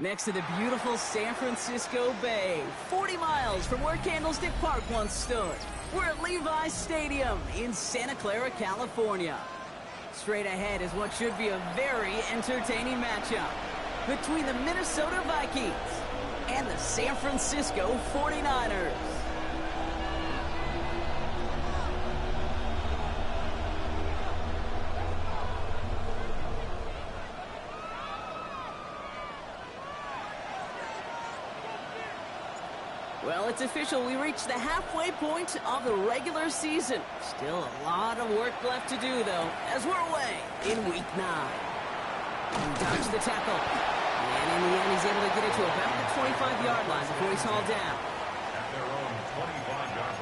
Next to the beautiful San Francisco Bay, 40 miles from where Candlestick Park once stood. We're at Levi's Stadium in Santa Clara, California. Straight ahead is what should be a very entertaining matchup between the Minnesota Vikings and the San Francisco 49ers. Well, it's official. We reached the halfway point of the regular season. Still a lot of work left to do, though, as we're away in Week 9. He dodged the tackle. And in the end, he's able to get it to about the 25-yard line before he's hauled down. At their own 25-yard line.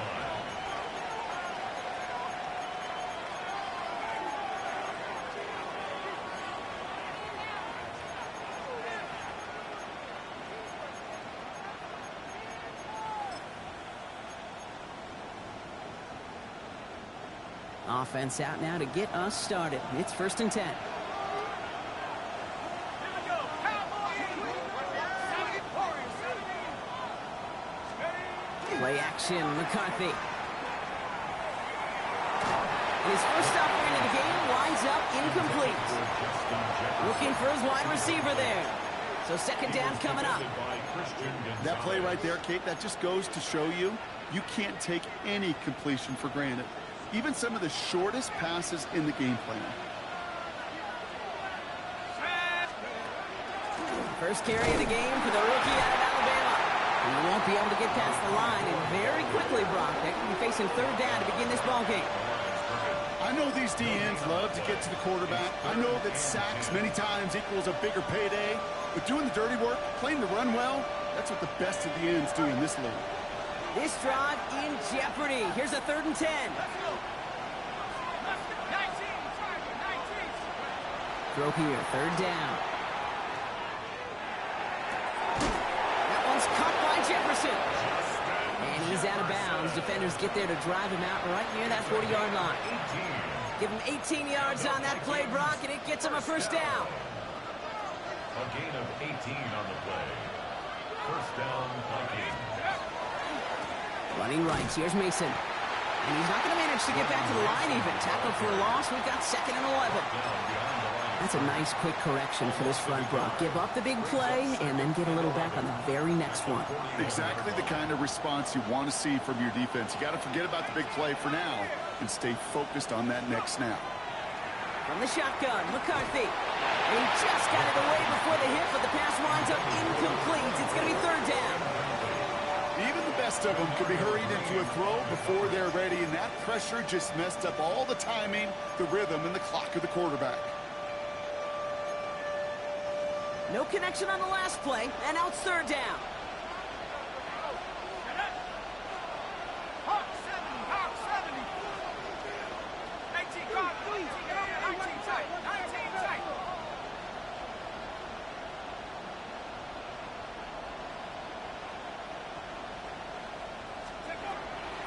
Offense out now to get us started. It's 1st and 10. Play action, McCarthy. And his first offering of the game winds up incomplete. Looking for his wide receiver there. So 2nd down coming up. That play right there, Kate, that just goes to show you can't take any completion for granted. Even some of the shortest passes in the game plan. First carry of the game for the rookie out of Alabama. He won't be able to get past the line, and very quickly, Brock, they could be facing 3rd down to begin this ball game. I know these DNs love to get to the quarterback. I know that sacks many times equals a bigger payday, but doing the dirty work, playing the run well, that's what the best of the ends do in this league. This drive in jeopardy. Here's a 3rd and 10. Throw here, 3rd down. That one's caught by Jefferson. And he's out of bounds. Defenders get there to drive him out right near that 40-yard line. Give him 18 yards on that play, Brock, and it gets him a 1st down. A gain of 18 on the play. 1st down, Vikings. Running right, here's Mason. And he's not going to manage to get back to the line even. Tackle for a loss, we've got 2nd and 11. That's a nice quick correction for this front, Brock. Give up the big play and then get a little back on the very next one. Exactly the kind of response you want to see from your defense. You got to forget about the big play for now and stay focused on that next snap. From the shotgun, McCarthy. He just got it away before the hit, but the pass winds up incomplete. It's going to be 3rd down. Even the best of them could be hurried into a throw before they're ready, and that pressure just messed up all the timing, the rhythm, and the clock of the quarterback. No connection on the last play, and now it's 3rd down.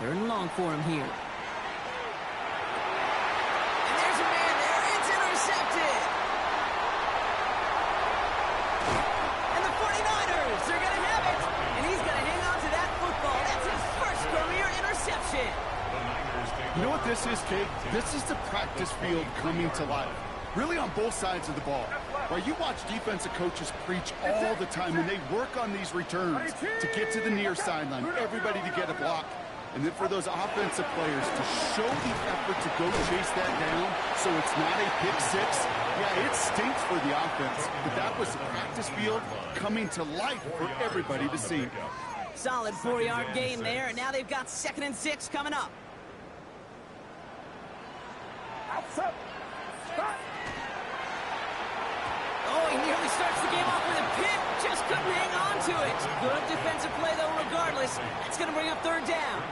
Third and long for him here. And there's a man there. It's intercepted. And the 49ers are going to have it. And he's going to hang on to that football. That's his first career interception. You know what this is, Kate? This is the practice field coming to life. Really on both sides of the ball. Right, you watch defensive coaches preach all the time when they work on these returns to get to the near sideline, everybody to get a block. And then for those offensive players to show the effort to go chase that down so it's not a pick six. Yeah, it stinks for the offense, but that was the practice field coming to life for everybody to see. Solid 4-yard gain there, and now they've got 2nd and 6 coming up. Oh, he nearly starts the game off with a pick. Just couldn't hang on to it. Good defensive play, though, regardless. That's going to bring up 3rd down.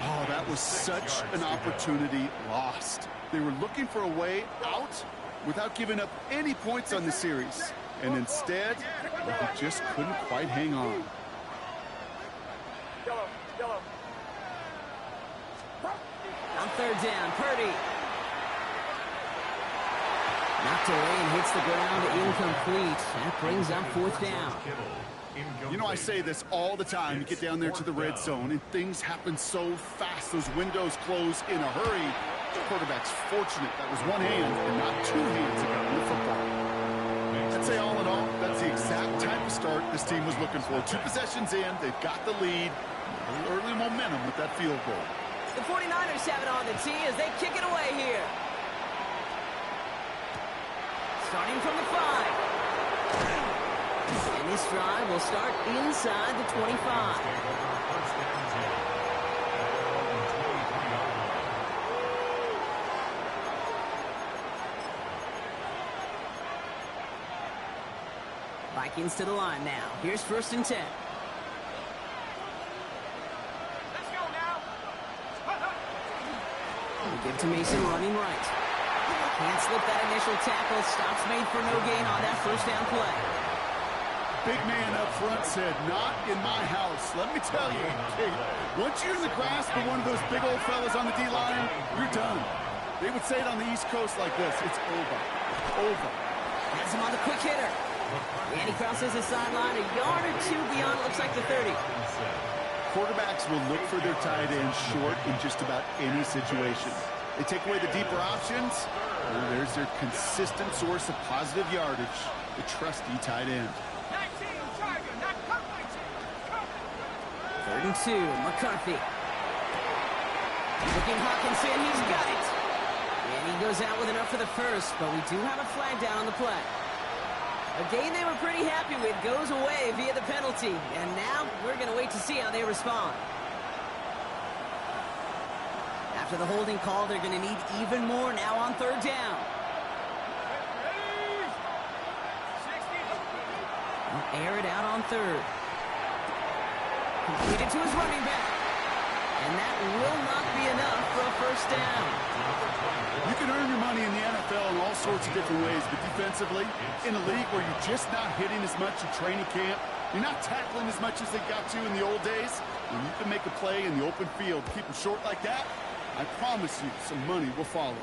Oh, that was such an opportunity lost. They were looking for a way out without giving up any points on the series. And instead, he just couldn't quite hang on. On 3rd down, Purdy. Knocked away and hits the ground, incomplete. That brings up fourth down. You know, I say this all the time. You get down there to the red zone, and things happen so fast. Those windows close in a hurry. The quarterback's fortunate that was one hand and not two hands that got in the football. I'd say all in all, that's the exact type of start this team was looking for. 2 possessions in, they've got the lead. Early momentum with that field goal. The 49ers have it on the tee as they kick it away here. Starting from the 5. And this drive will start inside the 25. Vikings to the line now. Here's 1st and 10. Let's go now. We give to Mason running right. Can't slip that initial tackle. Stops made for no gain on that 1st down play. Big man up front said, not in my house. Let me tell you, Kate, once you're in the grasp of one of those big old fellas on the D-line, you're done. They would say it on the East Coast like this. It's over. Over. Has him on the quick hitter. And he crosses the sideline a yard or 2 beyond, looks like the 30. Quarterbacks will look for their tight end short in just about any situation. They take away the deeper options. Well, there's their consistent source of positive yardage, the trusty tight end. 3rd and 2, McCarthy. Looking Hawkinson, he's got it. And he goes out with enough for the 1st, but we do have a flag down on the play. A game they were pretty happy with goes away via the penalty. And now we're going to wait to see how they respond. After the holding call, they're going to need even more now on 3rd down. They'll air it out on 3rd. Completed to his running back. And that will not be enough for a 1st down. You can earn your money in the NFL in all sorts of different ways, but defensively, in a league where you're just not hitting as much in training camp, you're not tackling as much as they got to in the old days, when you can make a play in the open field, keep them short like that, I promise you some money will follow.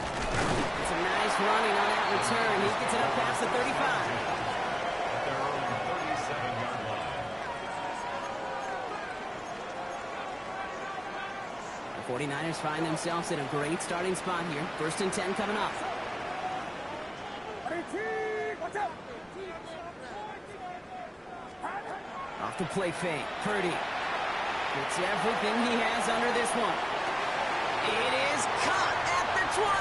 It's a nice running on that return. He gets it up past the 35. The 49ers find themselves in a great starting spot here. 1st and 10 coming up. Off the play fake. Purdy gets everything he has under this one. It is caught at the 20.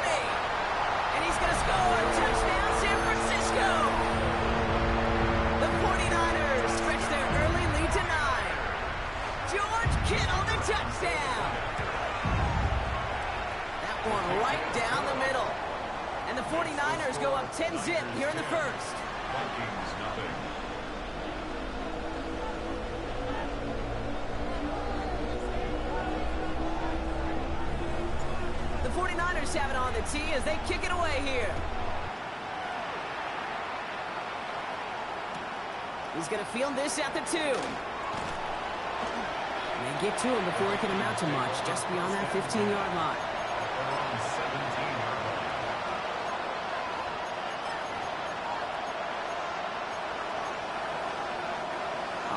And he's going to score. Touchdown, San Francisco. The 49ers stretch their early lead to 9. George Kittle, the touchdown. That one right down the middle. And the 49ers go up 10-zip here in the 1st. Vikings nothing. The 49ers have it on the tee as they kick it away here. He's going to field this at the 2. And they get to him before it can amount to much, just beyond that 15-yard line.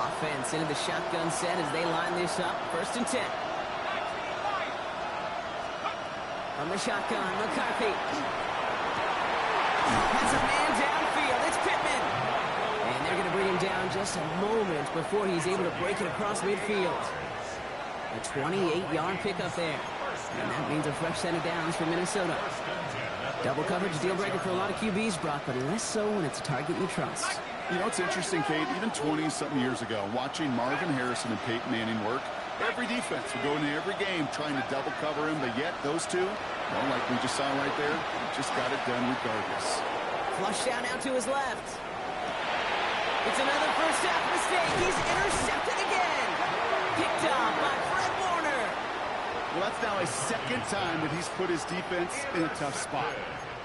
Offense into the shotgun set as they line this up. 1st and 10. From the shotgun, McCarthy. Has a man downfield. It's Pittman. And they're going to bring him down just a moment before he's able to break it across midfield. A 28-yard pickup there. And that means a fresh set of downs for Minnesota. Double coverage deal breaker for a lot of QBs, Brock, but less so when it's a target you trust. You know, it's interesting, Kate, even 20-something years ago, watching Marvin Harrison and Peyton Manning work, every defense would go into every game trying to double cover him, but yet those two, well, like we just saw right there, just got it done regardless. Flush down out to his left. It's another first half mistake. He's intercepted again. Picked up by Fred Warner. Well, that's now a 2nd time that he's put his defense in a tough spot.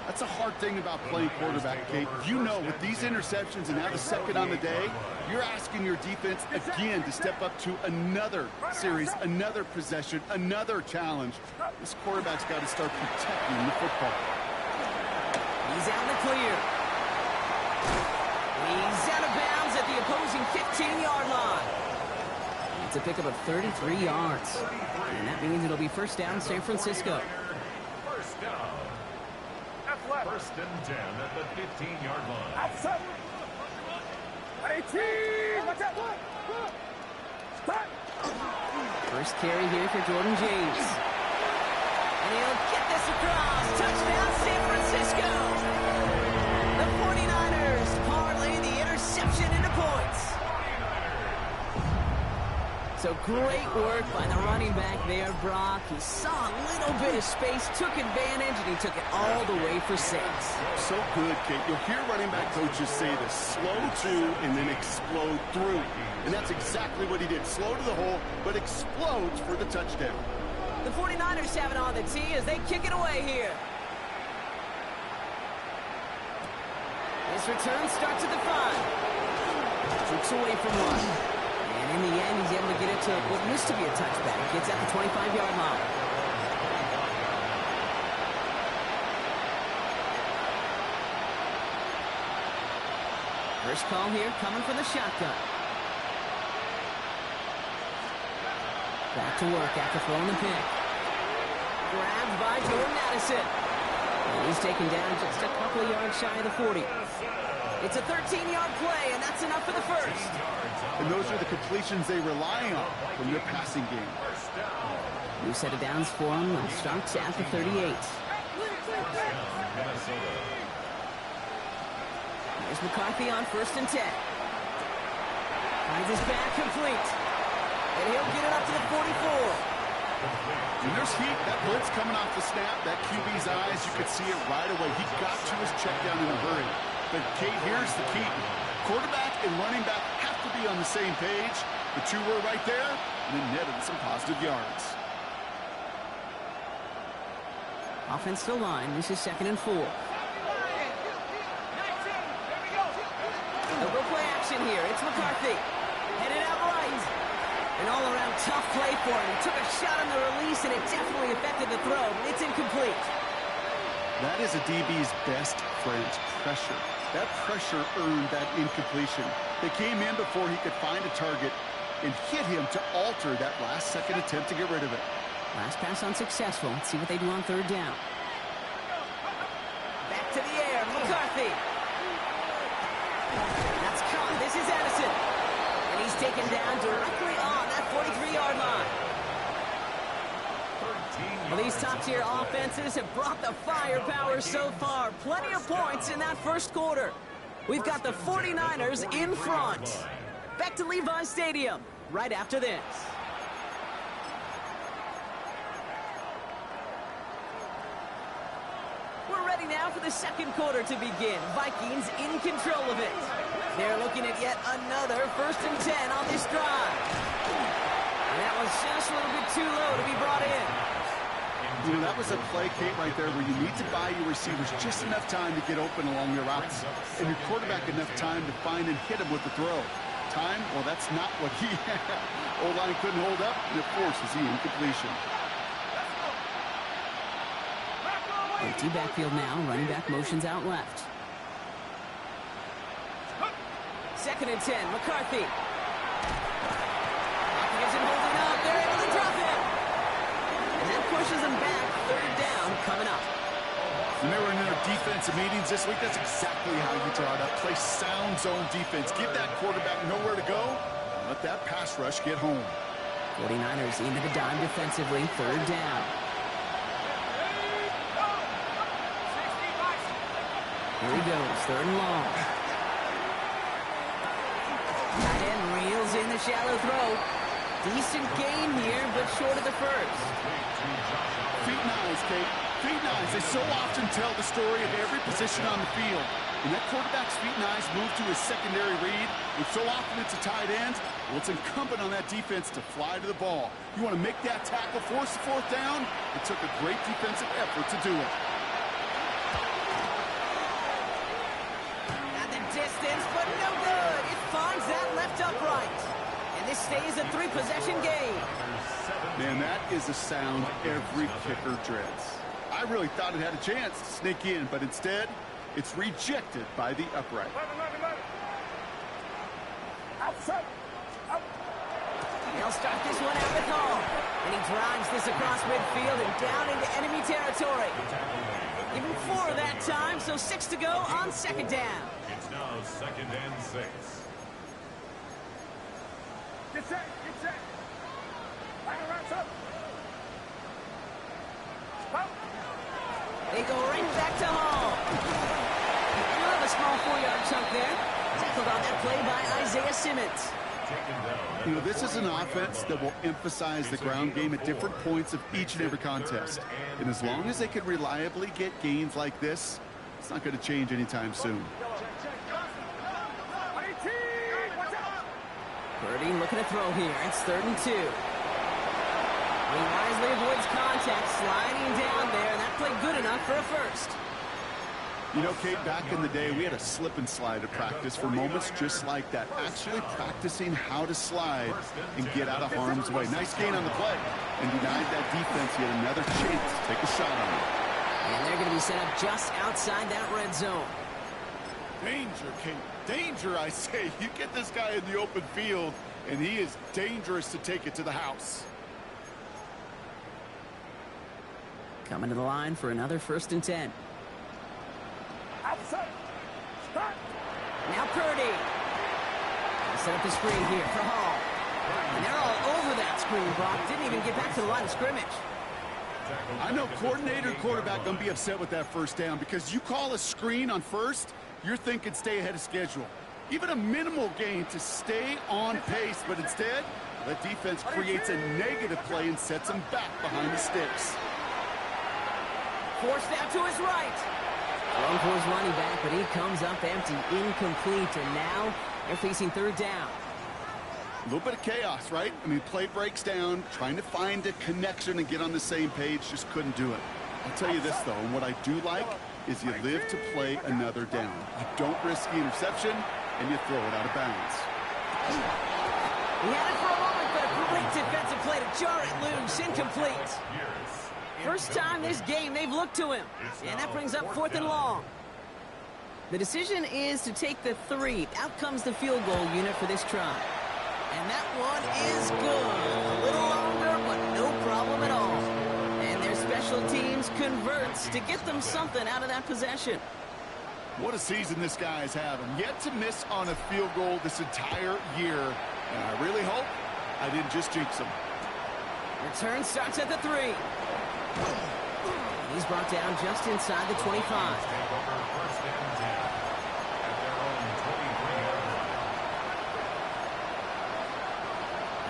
That's a hard thing about playing quarterback, Kate. You know, with these interceptions and now the second on the day, you're asking your defense again to step up to another series, another possession, another challenge. This quarterback's got to start protecting the football. He's out in the clear. He's out of bounds at the opposing 15-yard line. It's a pickup of 33 yards. And that means it'll be first down, San Francisco. First down. First and 10 at the 15-yard line. First carry here for Jordan James. And he'll get this across. Touchdown, San Francisco. The 49ers parlay the interception into points. So great work by the running back there, Brock. He saw a little bit of space, took advantage, and he took it all the way for 6. So good, Kate. You'll hear running back coaches say this: slow to and then explode through. And that's exactly what he did. Slow to the hole, but explodes for the touchdown. The 49ers have it on the tee as they kick it away here. This return starts at the 5. Looks away from one. And in the end, he's able to get it to what used to be a touchback. Gets at the 25-yard line. First call here coming from the shotgun. Back to work after throwing the pick. Grabbed by Jordan Addison. And he's taken down just a couple of yards shy of the 40. It's a 13-yard play, and that's enough for the first. And those are the completions they rely on from their passing game. New set of downs for him. Starts at the 38. There's McCarthy on first and 10. Finds his back complete. And he'll get it up to the 44. And there's heat. That blitz coming off the snap. That QB's eyes, you could see it right away. He got to his check down in a hurry. But, Kate, here's the key. Quarterback and running back have to be on the same page. The two were right there, and then netted some positive yards. Offense still line. This is 2nd and 4. They'll go play action here. It's McCarthy. Headed out right. An all-around tough play for him. He took a shot on the release, and it definitely affected the throw, but it's incomplete. That is a DB's best friend, pressure. That pressure earned that incompletion. They came in before he could find a target and hit him to alter that last-second attempt to get rid of it. Last pass unsuccessful. Let's see what they do on 3rd down. Back to the air. McCarthy. That's caught. This is Addison. And he's taken down directly on that 43-yard line. Well, these top-tier offenses have brought the firepower so far. Plenty of points in that first quarter. We've got the 49ers in front. Back to Levi's Stadium right after this. We're ready now for the second quarter to begin. Vikings in control of it. They're looking at yet another 1st and 10 on this drive. And that was just a little bit too low to be brought in. You know, that was a play, Kate, right there where you need to buy your receivers just enough time to get open along their routes. And your quarterback enough time to find and hit him with the throw. Time? Well, that's not what he had. O-line couldn't hold up, and it forces the incompletion. Empty backfield now. Running back motions out left. 2nd and 10. McCarthy. Isn't holding up. They're able to drop him. And that pushes them back. 3rd down coming up. When they were in their defensive meetings this week, that's exactly how you draw it up. Play sound zone defense. Give that quarterback nowhere to go. And let that pass rush get home. 49ers into the dime defensively. 3rd down. Here he goes. 3rd and long. Tight end reels in the shallow throw. Decent gain here, but short of the first. Feet and eyes, Kate. Feet and eyes. They so often tell the story of every position on the field. When that quarterback's feet and eyes move to his secondary read, and so often it's a tight end, well, it's incumbent on that defense to fly to the ball. You want to make that tackle, force the 4th down? It took a great defensive effort to do it. stays a 3-possession game. Man, that is a sound every kicker dreads. I really thought it had a chance to sneak in, but instead, it's rejected by the upright. Outside. They'll start this one out with Hall. And he drives this across midfield and down into enemy territory. Give him 4 that time, so 6 to go on second down. It's now 2nd and 6. Get set. Line around up. Stop. They go right back to Hall. He'll have a small 4-yard chunk there. Tackled on that play by Isaiah Simmons. You know, this is an offense that will emphasize the ground game at different points of each and every contest. And as long as they can reliably get gains like this, it's not going to change anytime soon. Purdy looking to throw here. It's 3rd and 2. He wisely avoids contact, sliding down there, and that played good enough for a first. You know, Kate, back in the day, we had a slip and slide at practice for moments just like that. Actually practicing how to slide and get out of harm's way. Nice gain on the play. And denied that defense yet another chance to take a shot on it. And they're going to be set up just outside that red zone. Danger, Kate. Danger, I say. You get this guy in the open field, and he is dangerous to take it to the house. Coming to the line for another 1st and 10. Outside. Start. Now Purdy. Set up the screen here for Hall. And they're all over that screen, Brock. Didn't even get back to the line of scrimmage. I know coordinator and quarterback going to be upset with that first down because you call a screen on first, you're thinking stay ahead of schedule. Even a minimal gain to stay on pace, but instead, the defense creates a negative play and sets them back behind the sticks. Forced out to his right. Thrown for his running back, but he comes up empty, incomplete, and now they're facing 3rd down. A little bit of chaos, right? I mean, play breaks down, trying to find a connection and get on the same page, just couldn't do it. I'll tell you this, though, and what I do like is you live to play another down. You don't risk the interception, and you throw it out of bounds. He had it for a moment, but a great defensive play to jar it loose, incomplete. First time this game they've looked to him, and that brings up 4th and long. The decision is to take the 3. Out comes the field goal unit for this try. And that one is good. A little longer, but no problem at all. And their special teams converts to get them something out of that possession. What a season this guy is having. Yet to miss on a field goal this entire year. And I really hope I didn't just jinx him. Return starts at the 3. He's brought down just inside the 25.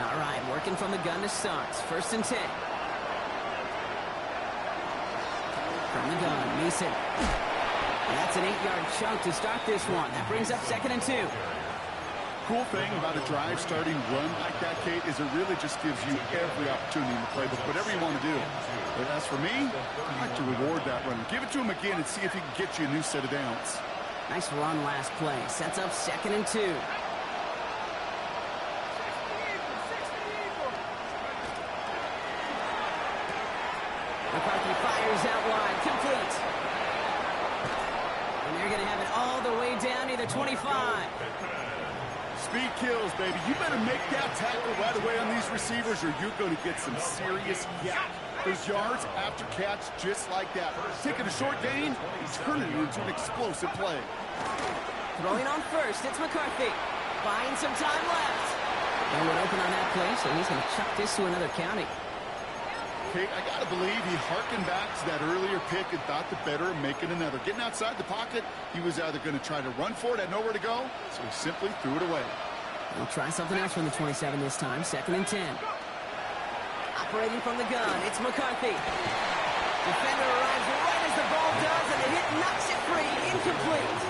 All right, working from the gun to start. 1st and 10. From the gun, Mason. And that's an 8-yard chunk to start this one. That brings up 2nd and 2. Cool thing about a drive starting run like that, Kate, is it really just gives you every opportunity in the playbook, whatever you want to do. But as for me, I like to reward that run. Give it to him again and see if he can get you a new set of downs. Nice run last play. Sets up 2nd and 2. McCarthy fires out wide. Complete. And they're going to have it all the way down to the 25. Speed kills, baby. You better make that tackle right away on these receivers or you're going to get some serious yak. Those yards after catch just like that. Taking a short gain, turning it into an explosive play. Throwing on first, it's McCarthy. Buying some time left. No one open on that play, so he's going to chuck this to another county. Kate, I got to believe he harkened back to that earlier pick and thought the better of making another. Getting outside the pocket, he was either going to try to run for it, had nowhere to go, so he simply threw it away. We'll try something else from the 27 this time. 2nd and 10. Operating from the gun, it's McCarthy. Defender arrives right as the ball does, and the hit knocks it free. Incomplete.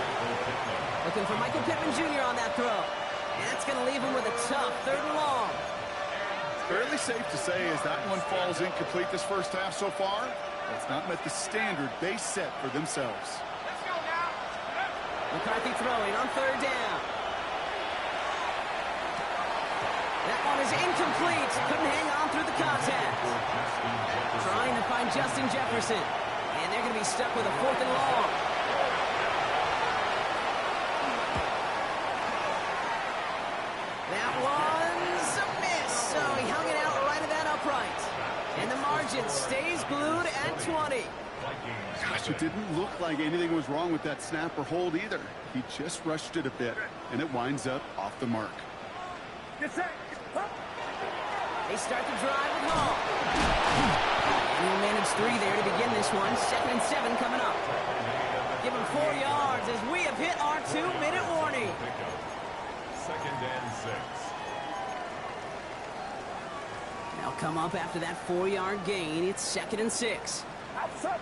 Looking for Michael Pittman Jr. on that throw. And that's going to leave him with a tough 3rd and long. Fairly safe to say as that one falls incomplete this first half so far, it's not met the standard they set for themselves. Let's go now. McCarthy throwing on 3rd down. That one is incomplete. Couldn't hang on through the contact. Trying to find Justin Jefferson. And they're going to be stuck with a 4th and long. That was a miss. So he hung it out right at that upright. And the margin stays glued at 20. Gosh, it didn't look like anything was wrong with that snap or hold either. He just rushed it a bit, and it winds up off the mark. Get set. Up. They start the drive with Hall. And he'll manage 3 there to begin this one. 2nd and 7 coming up. Give him 4 yards as we have hit our 2-minute warning. 2nd and 6. Now come up after that 4-yard gain. It's 2nd and 6. Outside.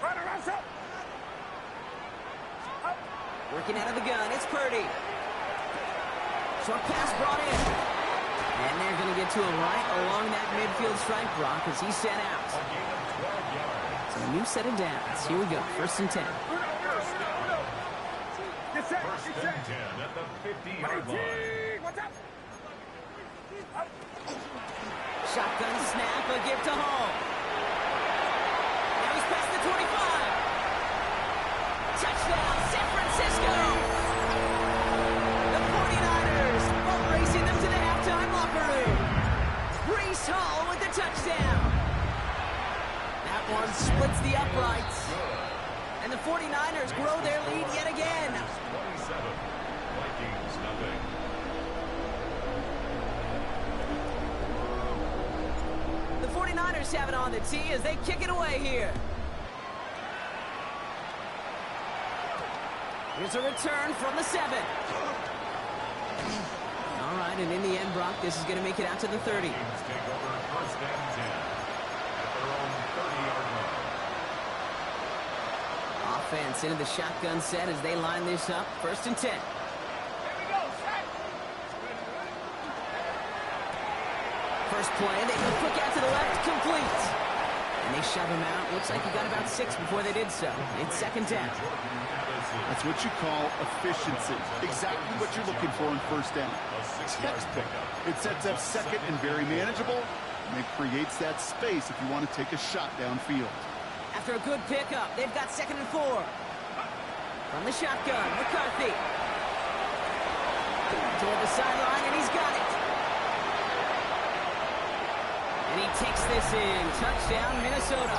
Run around, up. Up. Working out of the gun. It's Purdy. Short pass brought in. And they're going to get to him right along that midfield stripe, Brock, as he's set out. So a new set of downs. Here we go. 1st and 10. Get set. First Get and set. 10 at the 50-yard line. What's up? Up. Shotgun snap, a give to Hall. Now he's past the 25. Touchdown, San Francisco. The 49ers both racing them to the halftime locker room. Breece Hall with the touchdown. That one splits the uprights. And the 49ers grow their lead yet again. 27. Vikings nothing. The 49ers have it on the tee as they kick it away here. Here's a return from the 7. All right, and in the end, Brock, this is going to make it out to the 30. Vikings take over 1st and 10 at their own 30-yard line. Offense into the shotgun set as they line this up. 1st and 10. Here we go. Set. First play, they go quick out to the left, complete. And they shove him out. Looks like he got about 6 before they did so. It's 2nd down. That's what you call efficiency. Exactly what you're looking for in 1st down. Textbook. It sets up 2nd and very manageable, and it creates that space if you want to take a shot downfield. After a good pickup, they've got 2nd and 4. From the shotgun, McCarthy. Toward the sideline, and he's got it. And he takes this in. Touchdown, Minnesota.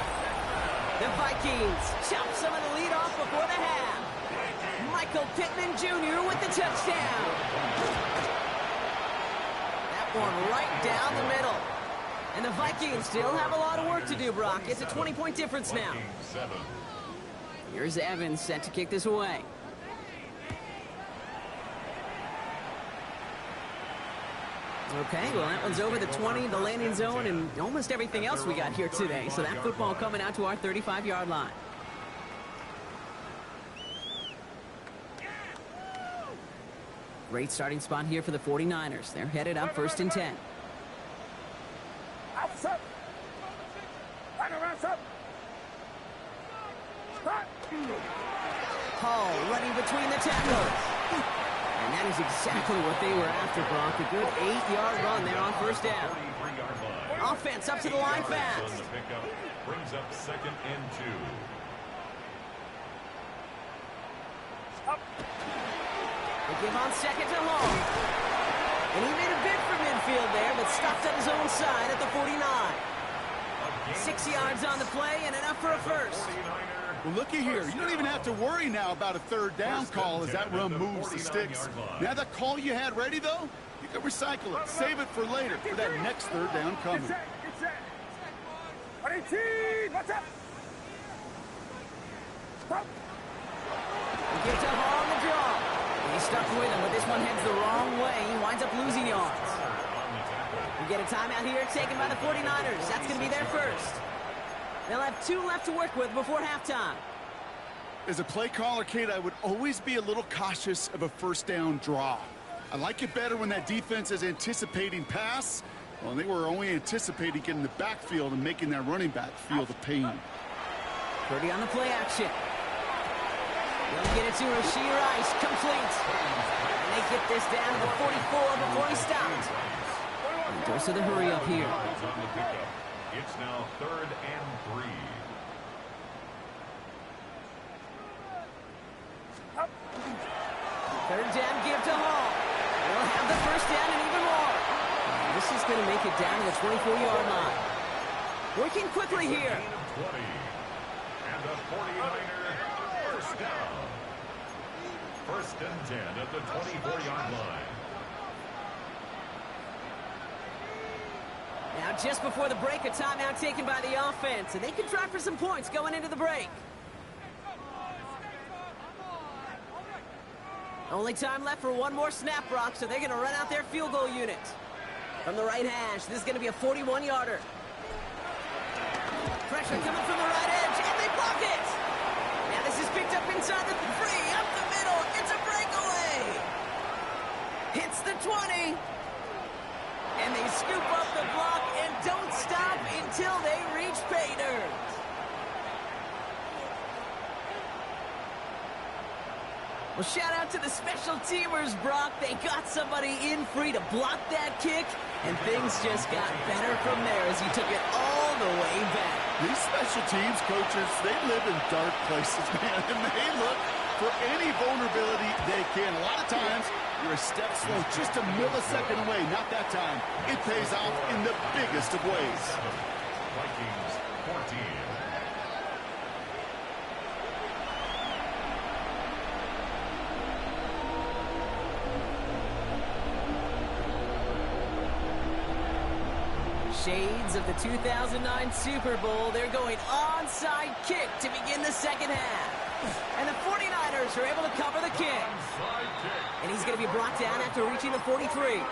The Vikings chop some of the lead off before the half. Michael Pittman Jr. with the touchdown. That one right down the middle. And the Vikings still have a lot of work to do, Brock. It's a 20-point difference now. Here's Evans set to kick this away. Okay, well, that one's over the 20, the landing zone, and almost everything else we got here today. So that football coming out to our 35-yard line. Great starting spot here for the 49ers. They're headed up 1st and 10. Outside. Run around, up. Start. Hall running between the tackles. And that is exactly what they were after, Brock. A good 8-yard run there on 1st down. Offense up to the line fast. The pickup brings up 2nd and 2. Up. They give on 2nd to Hall. And he made a bid for midfield there, but stopped on his own side at the 49. 6 yards on the play and enough for a first. Well, looky here. You don't even have to worry now about a 3rd down call as that run moves the sticks. Now that call you had ready, though, you can recycle it. Save it for later for that next 3rd down coming. Get set. 18. What's up? Stop. He gives to Hall on the draw. And he's stuck with him, but this one heads the wrong way. He winds up losing yards. We get a timeout here taken by the 49ers. That's going to be their first. They'll have 2 left to work with before halftime. As a play caller, Kate, I would always be a little cautious of a 1st down draw. I like it better when that defense is anticipating pass. Well, they were only anticipating getting the backfield and making that running back feel the pain. Purdy on the play action. They'll get it to Rashee Rice. Complete. And they They get this down to the 44 before he stopped. And dose of the hurry up here. It's now 3rd and 3. Third down give to Hall. They'll have the first down and even more. This is going to make it down to the 24-yard line. Working quickly here. 20. And the 49er first down. 1st and 10 at the 24-yard line. Now just before the break, a timeout taken by the offense, and they can try for some points going into the break. Only time left for one more snap, Brock, so they're going to run out their field goal unit. From the right hash, this is going to be a 41-yarder. Pressure coming from the right edge, and they block it! Now this is picked up inside the 3, up the middle, it's a breakaway! Hits the 20! And they scoop up the block and don't stop until they reach pay dirt. Well, shout out to the special teamers, Brock. They got somebody in free to block that kick, and things just got better from there as he took it all the way back. These special teams coaches, they live in dark places, man, and they look for any vulnerability they can. A lot of times, you're a step slow, just a millisecond away. Not that time. It pays off in the biggest of ways. Vikings 14. Shades of the 2009 Super Bowl. They're going onside kick to begin the second half. And the 49ers are able to cover the kick. And he's going to be brought down after reaching the 43.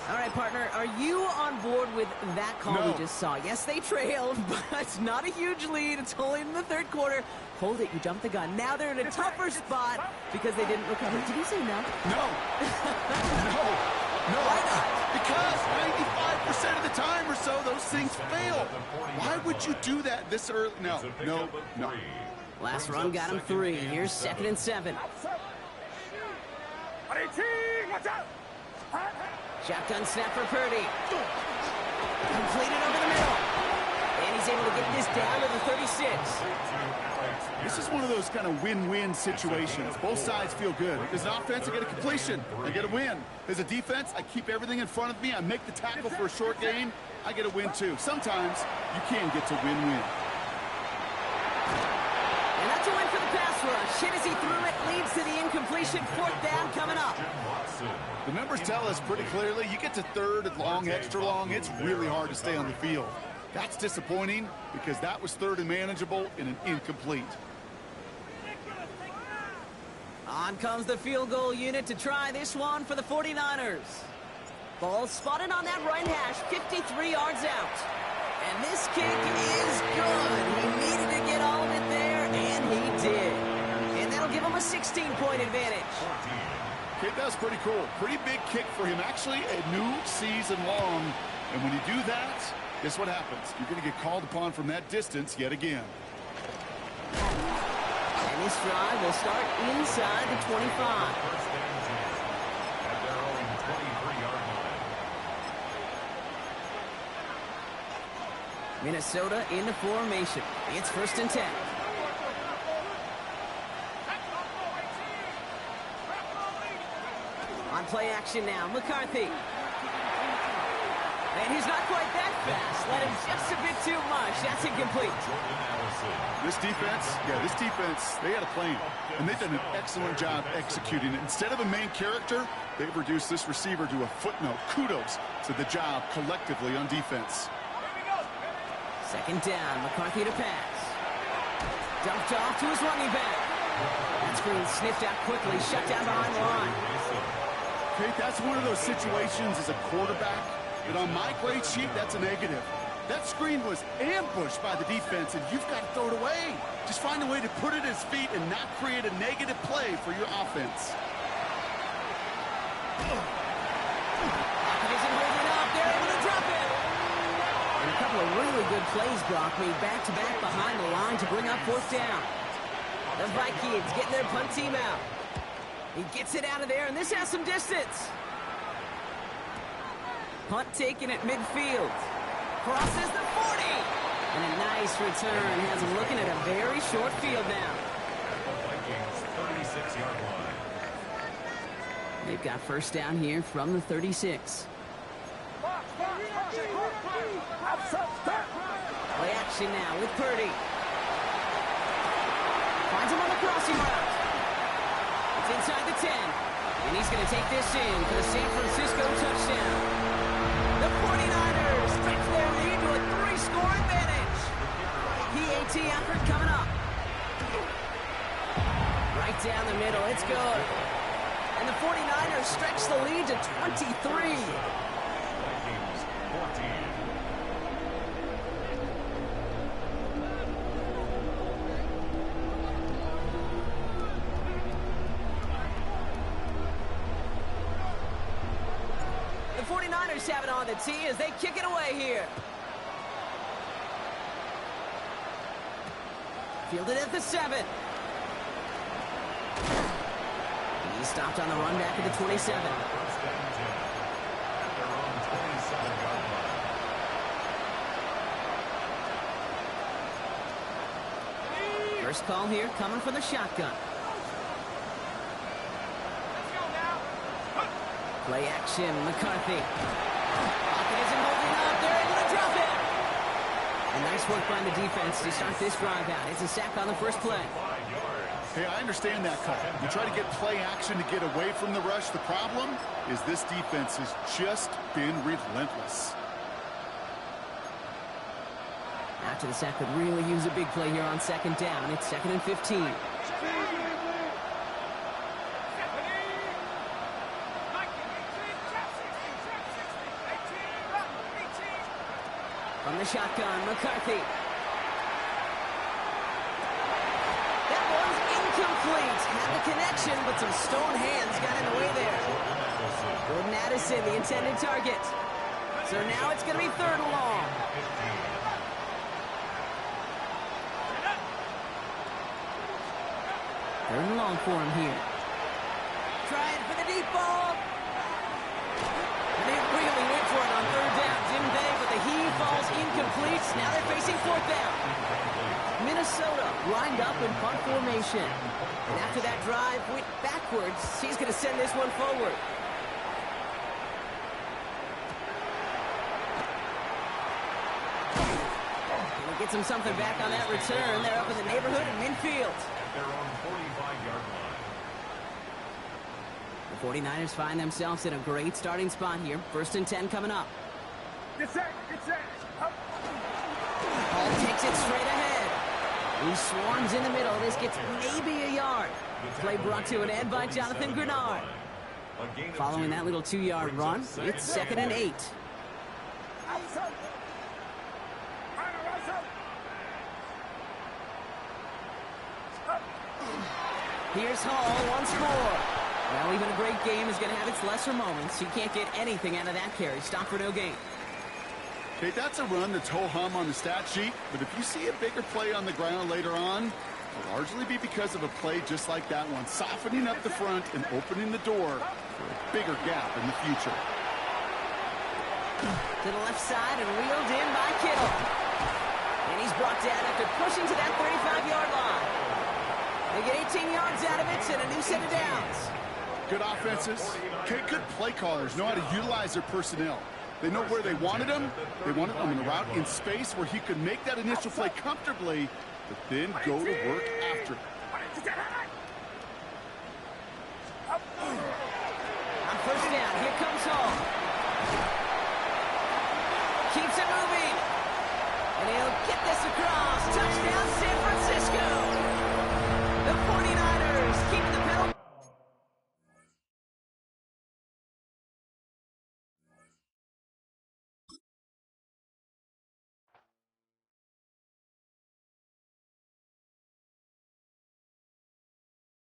All right, partner, are you on board with that call we just saw? Yes, they trailed, but it's not a huge lead. It's only in the 3rd quarter. Hold it, you jumped the gun. Now they're in a tougher spot because they didn't recover. Did you say no? No. No. Why not? Because 95% of the time or so, those things fail. Why would you do that this early? No. Last run got him 3. Here's 2nd and 7. Watch out! Shotgun snap for Purdy. Completed over the middle. And he's able to get this down to the 36. This is one of those kind of win-win situations. Both sides feel good. As an offense, I get a completion. I get a win. As a defense, I keep everything in front of me. I make the tackle for a short gain. I get a win, too. Sometimes you can get to win-win. And that's a win for the pass rush. Hit as he threw it, leads to the incompletion. 4th down coming up. The numbers tell us pretty clearly, you get to 3rd and long, extra long, it's really hard to stay on the field. That's disappointing because that was 3rd and manageable in an incomplete. On comes the field goal unit to try this one for the 49ers. Ball spotted on that right hash, 53 yards out. And this kick is good. He needed to get all of it there, and he did. And that'll give him a 16-point advantage. Okay, that was pretty cool. Pretty big kick for him. Actually, a new season long. And when you do that, guess what happens? You're going to get called upon from that distance yet again. And this drive will start inside the 25. First and 10 at their own 23-yard line. Minnesota in the formation. It's 1st and 10. On play action now, McCarthy. And he's not quite that fast. Let him just a bit too much. That's incomplete. This defense, they had a plan. And they've done an excellent job executing it. Instead of a main character, they've reduced this receiver to a footnote. Kudos to the job collectively on defense. 2nd down, McCarthy to pass. Dumped off to his running back. That screen sniffed out quickly, shut down behind the line. Okay, that's one of those situations as a quarterback that on my grade sheet, that's a negative. That screen was ambushed by the defense, and you've got to throw it away. Just find a way to put it at his feet and not create a negative play for your offense. Pocket isn't holding up. They're able to drop it. And a couple of really good plays, Brock, made back-to-back behind the line to bring up 4th down. The Vikings getting their punt team out. He gets it out of there, and this has some distance. Punt taken at midfield. Crosses the 40. And a nice return. Has him looking at a very short field now. Vikings 36-yard line. They've got first down here from the 36. Play action now with Purdy. Finds him on the crossing route. It's inside the 10. And he's going to take this in for the San Francisco touchdown. The 49ers stretch their lead to a 3-score advantage. PAT effort coming up. Right down the middle. It's good. And the 49ers stretch the lead to 23. Vikings 14. The 49ers have it on the tee as they kick it away here. Fielded at the 7. He stopped on the run back at the 27. First and 10. At their own 27-yard line. First call here coming from the shotgun. Play action, McCarthy. Pocket isn't holding up. They're able to drop it. And nice work by the defense to start this drive out. It's a sack on the first play. 5 yards. Hey, I understand that call. You try to get play action to get away from the rush. The problem is this defense has just been relentless. After the sack could really use a big play here on second down. It's 2nd and 15. From the shotgun, McCarthy. That one's incomplete. Had the connection, but some stone hands got in the way there. Jordan Addison, the intended target. So now it's going to be 3rd and long. 3rd and long for him here. Trying for the deep ball. And they really went for it on 3rd down, didn't they? But the heave falls incomplete. Now they're facing 4th down. Minnesota lined up in punt formation. And after that drive went backwards, he's going to send this one forward. And he gets him something back on that return. They're up in the neighborhood in midfield. At their own 45-yard line. The 49ers find themselves in a great starting spot here. 1st and 10 coming up. Get set, get set. Up. Ball takes it straight ahead. He swarms in the middle. This gets maybe a yard. Play brought to an end by Jonathan Grenard. Following that little 2-yard run, it's 2nd and 8. Outside. Here's Hall once more. Well, even a great game is going to have its lesser moments. He can't get anything out of that carry. Stop for no gain. Okay, that's a run that's ho-hum on the stat sheet, but if you see a bigger play on the ground later on, it'll largely be because of a play just like that one, softening up the front and opening the door for a bigger gap in the future. To the left side and reeled in by Kittle. And he's brought down after pushing to that 35-yard line. They get 18 yards out of it and a new set of downs. Good offenses. Okay, good play callers know how to utilize their personnel. They know where they wanted him. They wanted him in a route in space where he could make that initial play comfortably, but then go to work after. On 1st down, here comes Hall. Keeps it moving. And he'll get this across. Touchdown, San Francisco. The 49ers